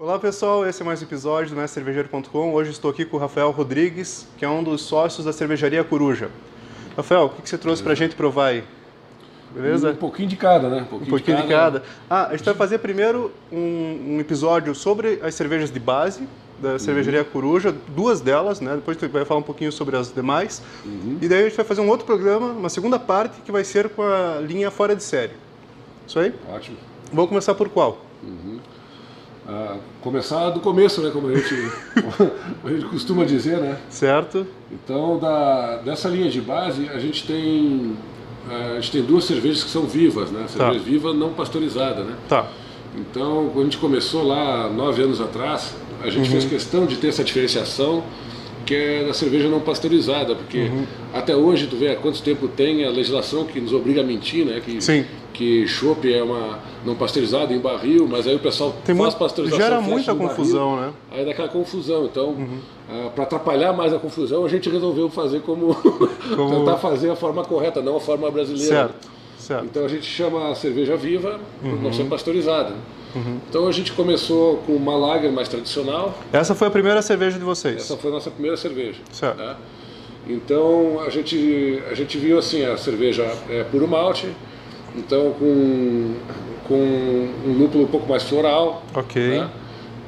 Olá pessoal, esse é mais um episódio do MestreCervejeiro.com. Hoje estou aqui com o Rafael Rodrigues, que é um dos sócios da cervejaria Coruja. Rafael, o que você trouxe para a gente provar aí? Beleza? Um pouquinho de cada, né? Um pouquinho de cada. A gente vai fazer primeiro um episódio sobre as cervejas de base da cervejaria Coruja, duas delas, né? Depois a gente vai falar um pouquinho sobre as demais. E daí a gente vai fazer um outro programa, uma segunda parte, que vai ser com a linha Fora de Série. Isso aí? Ótimo. Vamos começar por qual? Começar do começo, né? Como a gente costuma dizer, né? Certo. Então, dessa linha de base, a gente tem duas cervejas que são vivas, né? Cerveja viva não pasteurizada, né? Tá. Então, quando a gente começou lá 9 anos atrás, a gente fez questão de ter essa diferenciação que é da cerveja não pasteurizada, porque até hoje, tu vê há quanto tempo tem a legislação que nos obriga a mentir, né? Que chopp é uma não pasteurizado em barril, mas aí o pessoal faz pasteurização. Gera muita confusão, barril, né? Aí dá aquela confusão. Então, para atrapalhar mais a confusão, a gente resolveu fazer tentar fazer a forma correta, não a forma brasileira. Certo. Então a gente chama a cerveja viva por não ser pasteurizada. Então a gente começou com uma lager mais tradicional. Essa foi a primeira cerveja de vocês? Essa foi a nossa primeira cerveja. Certo. Né? Então a gente viu assim, a cerveja é puro malte, então com um lúpulo um pouco mais floral. Ok. Né?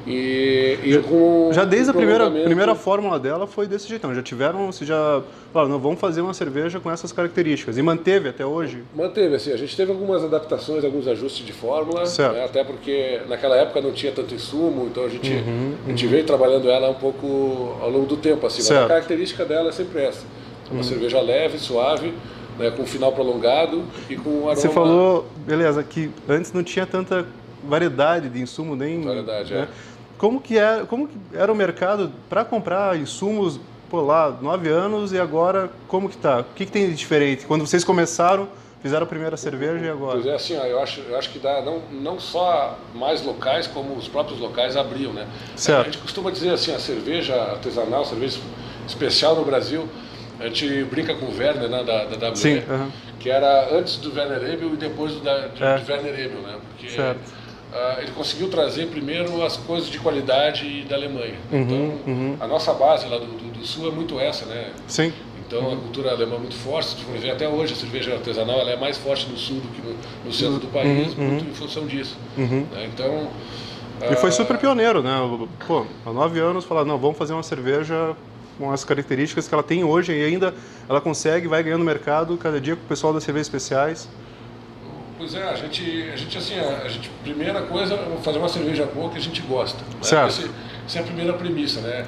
E com já desde a primeira fórmula dela foi desse jeitão. Já falaram, não, vamos fazer uma cerveja com essas características. E manteve até hoje? Manteve, assim, a gente teve algumas adaptações, alguns ajustes de fórmula, né, até porque naquela época não tinha tanto insumo, então a gente veio trabalhando ela um pouco ao longo do tempo, assim, mas a característica dela é sempre essa. Uma cerveja leve, suave, né, com final prolongado e com um aroma... Você falou, beleza, que antes não tinha tanta variedade de insumo, nem... Variedade, né? Como que era o mercado para comprar insumos, lá, 9 anos e agora como que tá? O que tem de diferente? Quando vocês começaram, fizeram a primeira cerveja e agora? Pois é, assim, eu acho que dá não só mais locais, como os próprios locais abriam, né? Certo. A gente costuma dizer assim, a cerveja artesanal, cerveja especial no Brasil, a gente brinca com o Werner, né, da WE, Sim, que era antes do Werner Ebel e depois de Werner Ebel, né? Porque ele conseguiu trazer primeiro as coisas de qualidade da Alemanha. Então, a nossa base lá do Sul é muito essa, né? Sim. Então, a cultura alemã é muito forte. Se for ver, até hoje a cerveja artesanal ela é mais forte no Sul do que no centro do país, muito em função disso. Né? Então... E foi super pioneiro, né? Pô, há 9 anos falaram, não, vamos fazer uma cerveja com as características que ela tem hoje e ainda ela vai ganhando mercado cada dia com o pessoal das cervejas especiais. Pois é, a gente primeira coisa é fazer uma cerveja boa que a gente gosta. Né? Certo. Essa é a primeira premissa, né?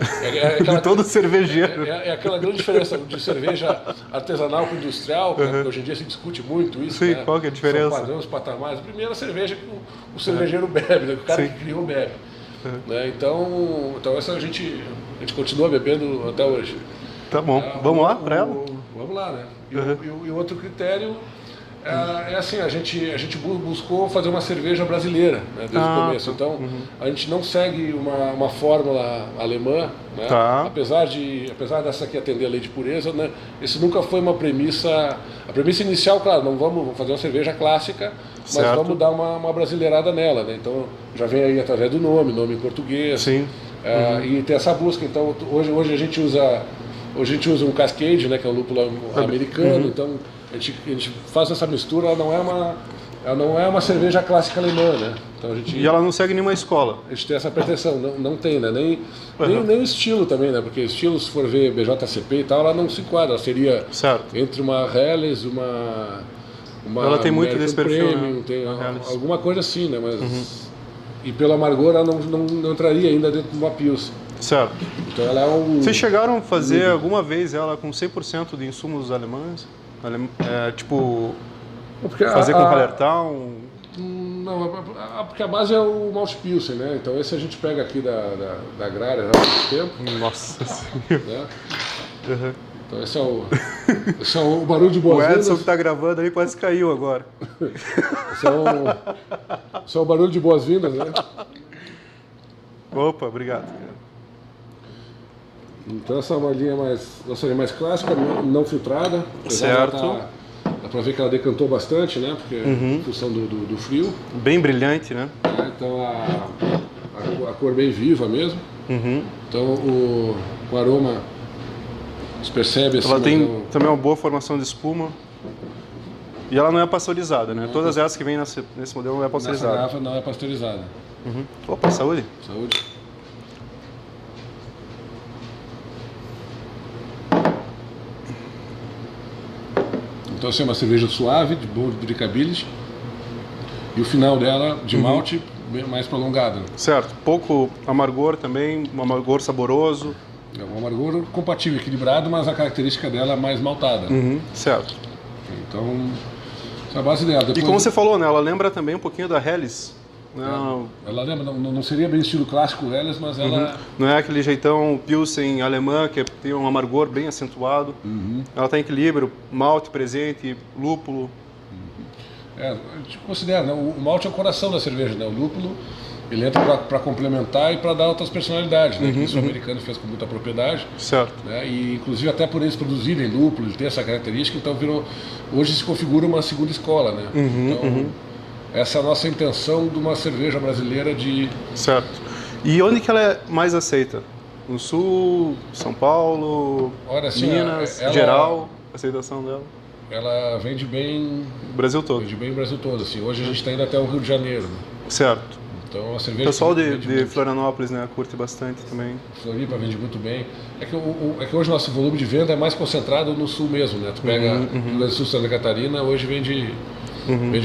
De todo cervejeiro. É aquela grande diferença de cerveja artesanal com industrial, que hoje em dia se discute muito isso. Sim, né? qual que é a diferença? São padrões, patamares. A primeira cerveja que o cervejeiro bebe, né? O cara que criou bebe. Né? Então essa a gente continua bebendo até hoje. Tá bom, vamos lá para ela? Vamos lá, né? E o outro critério é assim, a gente buscou fazer uma cerveja brasileira, né, desde o começo. Então, a gente não segue uma fórmula alemã, né? Apesar dessa aqui atender a lei de pureza, né? Isso nunca foi uma premissa. A premissa inicial, claro, não vamos fazer uma cerveja clássica, mas vamos dar uma brasileirada nela, né? Então, já vem aí através do nome em português. Sim. E tem essa busca. Então, hoje a gente usa um Cascade, né, que é um lúpulo americano. Então a gente faz essa mistura. Ela não é uma cerveja clássica alemã, né? Então e ela não segue nenhuma escola. A gente tem essa pretensão, não tem, né? Nem o estilo também, né? Porque estilo, se for ver BJCP e tal, ela não se enquadra. Ela seria entre uma Helles, uma ela tem muito desse perfil, Premium, né? tem alguma coisa assim, né? Mas e pelo amargor ela não entraria ainda dentro de uma Pils. Certo. Então ela é Vocês chegaram a fazer alguma vez ela com 100% de insumos alemães? Fazer com Hallertau? Não, porque a base é o Malte Pilsen, né? Então esse a gente pega aqui da Agrária há muito tempo. Nossa Senhora. Né? Então esse é o barulho de boas-vindas. O Edson que está gravando ali quase caiu agora. Esse é o barulho de boas-vindas, né? Opa, obrigado. Então essa é uma linha mais clássica, não filtrada. Certo. Dá pra ver que ela decantou bastante, né? Porque em função do frio. Bem brilhante, né? Então a cor bem viva mesmo. Então o aroma se percebe assim. Ela tem também uma boa formação de espuma. E ela não é pasteurizada, né? Todas essas que vêm nesse modelo não é pasteurizada. Nessa garrafa não é pasteurizada. Opa, saúde. Saúde. Então assim, é uma cerveja suave, de boa drinkability. E o final dela, de malte, mais prolongado. Certo. Pouco amargor também, um amargor saboroso. É um amargor compatível, equilibrado, mas a característica dela é mais maltada. Certo. Então, essa é a base dela. Depois, e como você falou, né? Ela lembra também um pouquinho da Helles. Né? Ela lembra, não seria bem estilo clássico Helles, mas ela... Não é aquele jeitão Pilsen alemã, que tem um amargor bem acentuado. Ela tem equilíbrio, malte presente, lúpulo. A gente considera, né? O malte é o coração da cerveja, né? O lúpulo, ele entra para complementar e para dar outras personalidades, né? Isso o americano fez com muita propriedade. Certo. Né? E inclusive até por eles produzirem lúpulo, ele tem essa característica, então hoje se configura uma segunda escola, né? Então, essa é a nossa intenção de uma cerveja brasileira de... Certo. E onde que ela é mais aceita? No Sul, São Paulo, Minas, geral, a aceitação dela? Ela vende bem... O Brasil todo. Vende bem o Brasil todo, assim. Hoje a gente está indo até o Rio de Janeiro. Né? Certo. Então, a cerveja... O pessoal de Florianópolis, né, curte bastante também. Floripa vende muito bem. É que hoje o nosso volume de venda é mais concentrado no Sul mesmo, né? Tu pega Rio Grande do Sul, Santa Catarina, hoje vende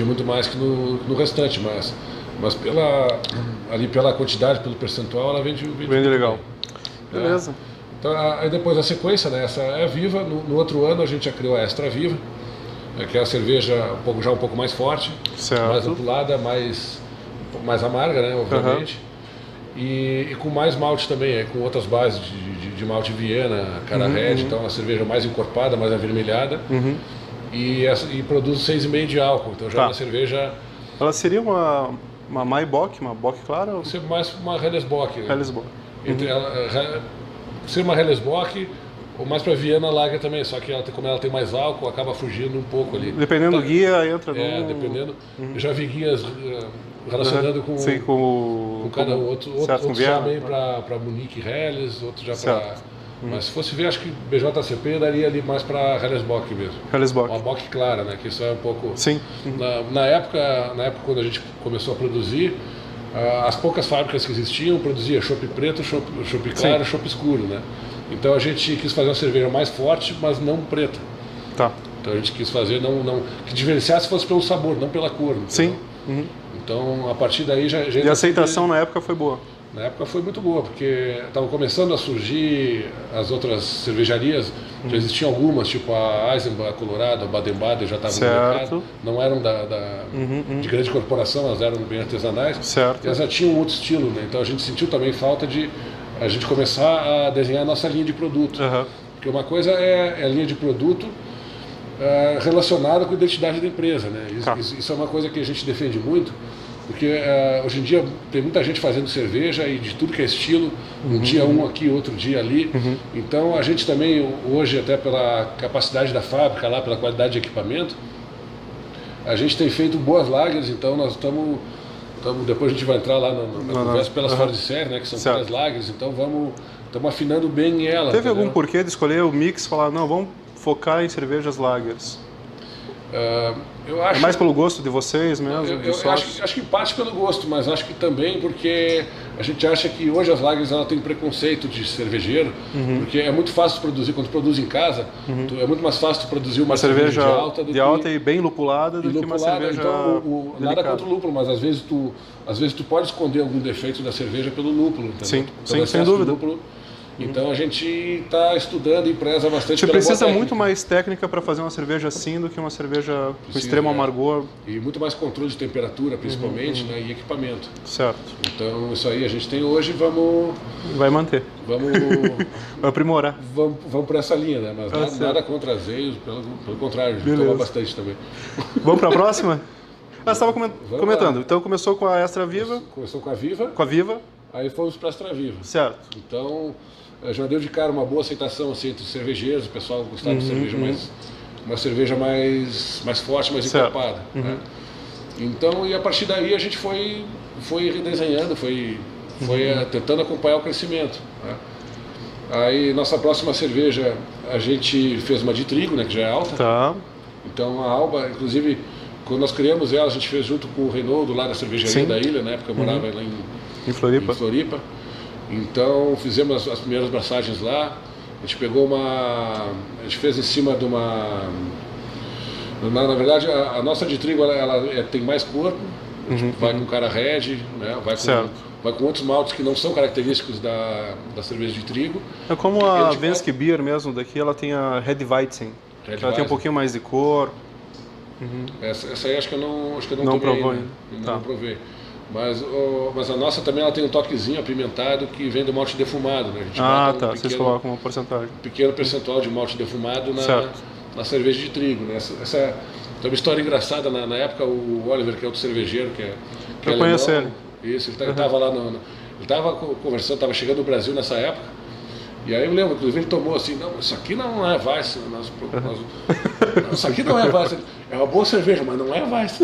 muito mais que no restante, mas pela quantidade, pelo percentual, ela vende legal. Bem. Beleza. Então, aí depois a sequência, né? Essa é a Viva. No outro ano a gente já criou a Extra Viva, que é a cerveja já um pouco mais forte, certo. mais lupulada, mais amarga, né? Obviamente. E com mais malte também, com outras bases de malte Viena, Cara Red, então uma cerveja mais encorpada, mais avermelhada. E produz 6,5 de álcool, então já é uma cerveja... Ela seria uma Maibock, uma Bock clara? Ou... Seria mais uma Hellesbock. Né? Hellesbock. Seria uma Hellesbock, ou mais para Viena Lager também, só que como ela tem mais álcool, acaba fugindo um pouco ali. Dependendo do guia, entra no... dependendo. Eu já vi guias relacionando com... Sim, com cada outro já meio para Munique Helles, outro já para... Mas se fosse ver, acho que BJCP daria ali mais para Hellesbock mesmo. Hellesbock. Uma Bock clara, né? Que isso é um pouco... Sim. Na época, quando a gente começou a produzir, as poucas fábricas que existiam produziam chopp preto, chopp claro, chopp escuro, né? Então a gente quis fazer uma cerveja mais forte, mas não preta. Tá. Então a gente quis fazer que diferenciasse fosse pelo sabor, não pela cor. Entendeu? Sim. Então a partir daí já e a aceitação na época foi boa? Na época foi muito boa, porque estavam começando a surgir as outras cervejarias, já existiam algumas, tipo a Eisenbach, a Colorado, a Baden-Baden, já estavam no mercado, não eram de grande corporação, elas eram bem artesanais, certo. E elas já tinham um outro estilo, né? Então a gente sentiu também falta de a gente começar a desenhar a nossa linha de produto, porque uma coisa é a linha de produto relacionada com a identidade da empresa, né? Isso é uma coisa que a gente defende muito, porque hoje em dia tem muita gente fazendo cerveja e de tudo que é estilo, um dia um aqui, outro dia ali. Então a gente também, hoje, até pela capacidade da fábrica, lá, pela qualidade de equipamento, a gente tem feito boas lagers, então nós estamos... Depois a gente vai entrar lá na conversa pelas fora de série, né, que são várias lagers, então estamos afinando bem ela. Teve algum porquê de escolher o mix e falar, não, vamos focar em cervejas lagers? Eu acho, é mais pelo gosto de vocês mesmo? Eu acho que parte pelo gosto, mas acho que também porque a gente acha que hoje as lagers ela tem preconceito de cervejeiro, porque é muito fácil produzir, quando tu produz em casa, é muito mais fácil tu produzir uma cerveja de alta e bem lupulada do que uma cerveja então, nada contra o lúpulo, mas às vezes tu pode esconder algum defeito da cerveja pelo lúpulo, entendeu? Sim, sem dúvida. Então a gente está estudando e preza bastante. Você precisa muito mais técnica para fazer uma cerveja assim do que uma cerveja com extremo amargor. E muito mais controle de temperatura, principalmente, né, e equipamento. Certo. Então isso aí a gente tem hoje, vai manter. Vai aprimorar. Vamos para essa linha, né? Mas nada contra azeios, pelo contrário, a gente toma bastante também. Vamos para a próxima? Você estava comentando. Então começou com a Extra Viva. Começou com a Viva. Com a Viva. Aí fomos para a Extra Viva. Certo. Então já deu de cara uma boa aceitação assim, entre os cervejeiros, o pessoal gostava de cerveja uma cerveja mais forte, mais encorpada. Né? Então, e a partir daí a gente foi redesenhando, foi foi tentando acompanhar o crescimento, né? Aí, nossa próxima cerveja, a gente fez uma de trigo, né, que já é alta. Tá. Então, a Alba, inclusive, quando nós criamos ela, a gente fez junto com o Reinaldo, lá da cervejaria da ilha, na época eu morava lá em Floripa. Então, fizemos as primeiras braçagens lá. A gente pegou a gente fez em cima de uma... Na verdade, a nossa de trigo, ela tem mais corpo. A gente vai com cara red, né, vai com outros maltes que não são característicos da cerveja de trigo. É como a Vensky Beer mesmo daqui, ela tem a Red Weizen. Ela tem um pouquinho mais de cor. Essa aí acho que eu não provou ainda. Não provei. Mas a nossa também ela tem um toquezinho apimentado que vem do malte defumado, né? A gente vocês colocam uma porcentagem. Um pequeno percentual de malte defumado na cerveja de trigo, né? Essa tem uma história engraçada, na época o Oliver, que é outro cervejeiro, que é eu conheço ele. Isso, ele estava lá ele estava conversando, estava chegando no Brasil nessa época. E aí eu lembro, inclusive ele tomou assim, não, isso aqui não é Weiss, isso aqui não é Weiss, é uma boa cerveja, mas não é Weiss.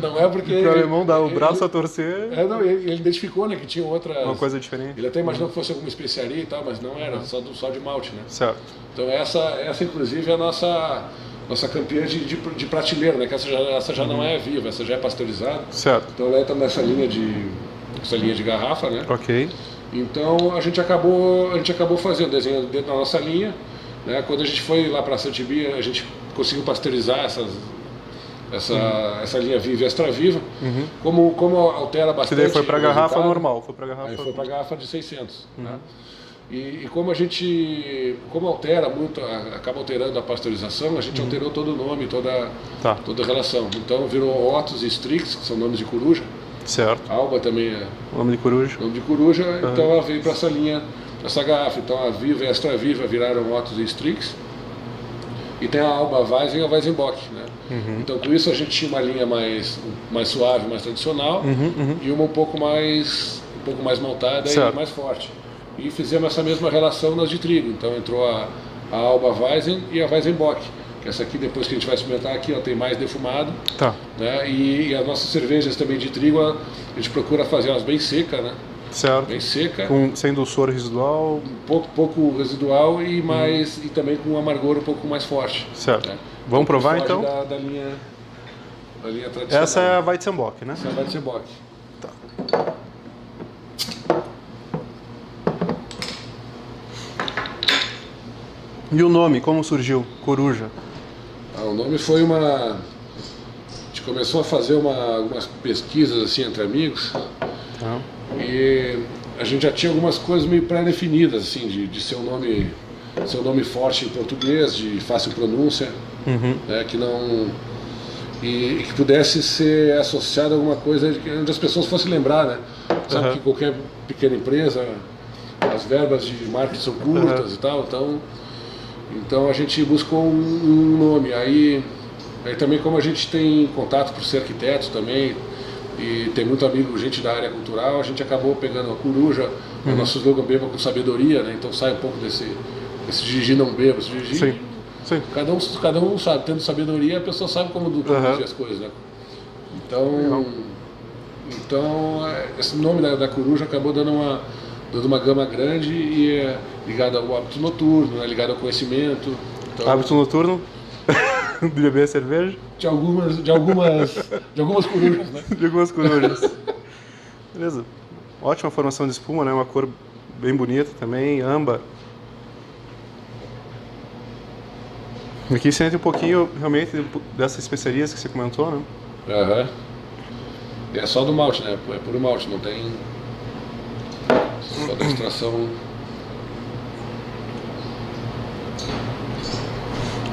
Não é porque... O alemão dá o braço a torcer... Ele identificou, né, que tinha outras... Uma coisa diferente. Ele até imaginou que fosse alguma especiaria e tal, mas não era, só de malte, né? Certo. Então essa inclusive é a nossa campeã de prateleira, né, que essa já não é viva, essa já é pasteurizada. Certo. Então ela entra nessa linha de garrafa, né? Ok. Então a gente acabou fazendo desenho dentro da nossa linha, né? Quando a gente foi lá para a Santibi, a gente conseguiu pasteurizar essa linha viva e extra viva. Como altera bastante. Daí foi para garrafa normal, foi para garrafa. Aí foi para garrafa de 600, né? E como altera muito, acaba alterando a pasteurização, a gente alterou todo o nome, toda a relação. Então virou Otus e Strix, que são nomes de coruja. Certo. Alba também é nome de coruja. Então ela veio para essa linha, essa garrafa. Então a Viva e a Extra Viva viraram Otus e Strix. E tem a Alba Weizen e a Weizenbock, né? Então com isso a gente tinha uma linha mais suave, mais tradicional, e uma um pouco mais maltada e mais forte. E fizemos essa mesma relação nas de trigo. Então entrou a Alba Weizen e a Weizenbock. Essa aqui, depois que a gente vai experimentar aqui, ela tem mais defumado. Né? E as nossas cervejas também de trigo, a gente procura fazer elas bem secas, né? Certo. Bem seca. Sem doçor residual. Pouco residual e também com um amargor um pouco mais forte. Certo. Né? Vamos provar então? Da linha tradicional. Essa é a Weizenbock, né? Essa é a Weizenbock. Tá. E o nome, como surgiu? Coruja. O nome foi A gente começou a fazer algumas pesquisas assim entre amigos. E a gente já tinha algumas coisas meio pré-definidas, assim, de ser um nome forte em português, de fácil pronúncia, né, que não... E que pudesse ser associado a alguma coisa onde as pessoas fossem lembrar, né? Sabe que qualquer pequena empresa, as verbas de marketing são curtas e tal, então a gente buscou um nome. Aí também, como a gente tem contato por ser arquiteto também, e tem muito amigo, gente da área cultural, a gente acabou pegando a coruja, o nosso slogan Beba com Sabedoria, né? Então sai um pouco desse dirigir não beba, dirigir. Sim. Cada um sabe, tendo sabedoria, a pessoa sabe como conduzir as coisas, né? Então esse nome da coruja acabou dando uma gama grande e é ligado ao hábito noturno, né? Ligado ao conhecimento. Então, hábito noturno? De beber cerveja? De algumas corujas, né? De algumas corujas. Beleza. Ótima formação de espuma, né? Uma cor bem bonita também, âmbar. Aqui sente um pouquinho realmente dessas especiarias que você comentou, né? É só do malte, né? É puro malte, não tem só da extração.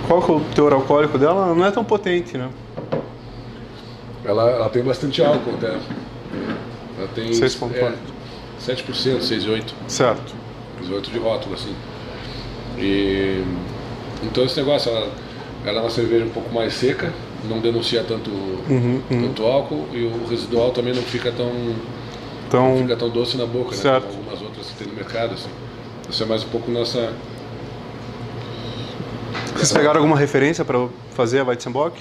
Qual que é o teor alcoólico dela? Ela não é tão potente, né? Ela tem bastante álcool, até. Ela tem 6,8. 7%, 6,8%. Certo. 6,8% de rótulo, assim. Então esse negócio, ela é uma cerveja um pouco mais seca, não denuncia tanto álcool, e o residual também não fica tão doce na boca, né? Como algumas outras que tem no mercado, assim. Isso é mais um pouco nossa... Vocês pegaram alguma referência para fazer a Weizenbock?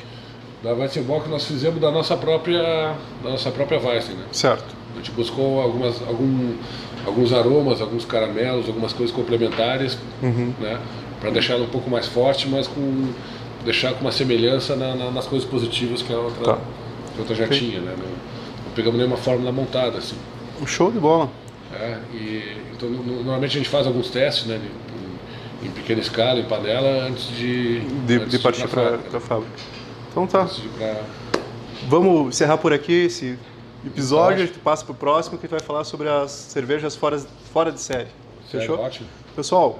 Da Weizenbock nós fizemos da nossa própria Weizen, né? Certo. gente buscou alguns aromas, alguns caramelos, algumas coisas complementares, né, para deixar ela um pouco mais forte, mas deixar com uma semelhança nas coisas positivas que a outra já tinha, né? Não pegamos nenhuma fórmula montada, assim. Um show de bola. Então, normalmente a gente faz alguns testes, né, em pequena escala, em panela, antes de partir para a fábrica. Então tá. Vamos encerrar por aqui esse episódio, a gente passa para o próximo, que a gente vai falar sobre as cervejas fora de série. Fechou? Ótimo. Pessoal,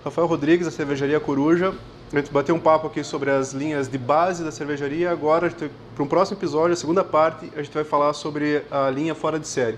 Rafael Rodrigues, da Cervejaria Coruja. A gente bateu um papo aqui sobre as linhas de base da cervejaria. Agora, para um próximo episódio, a segunda parte, a gente vai falar sobre a linha fora de série.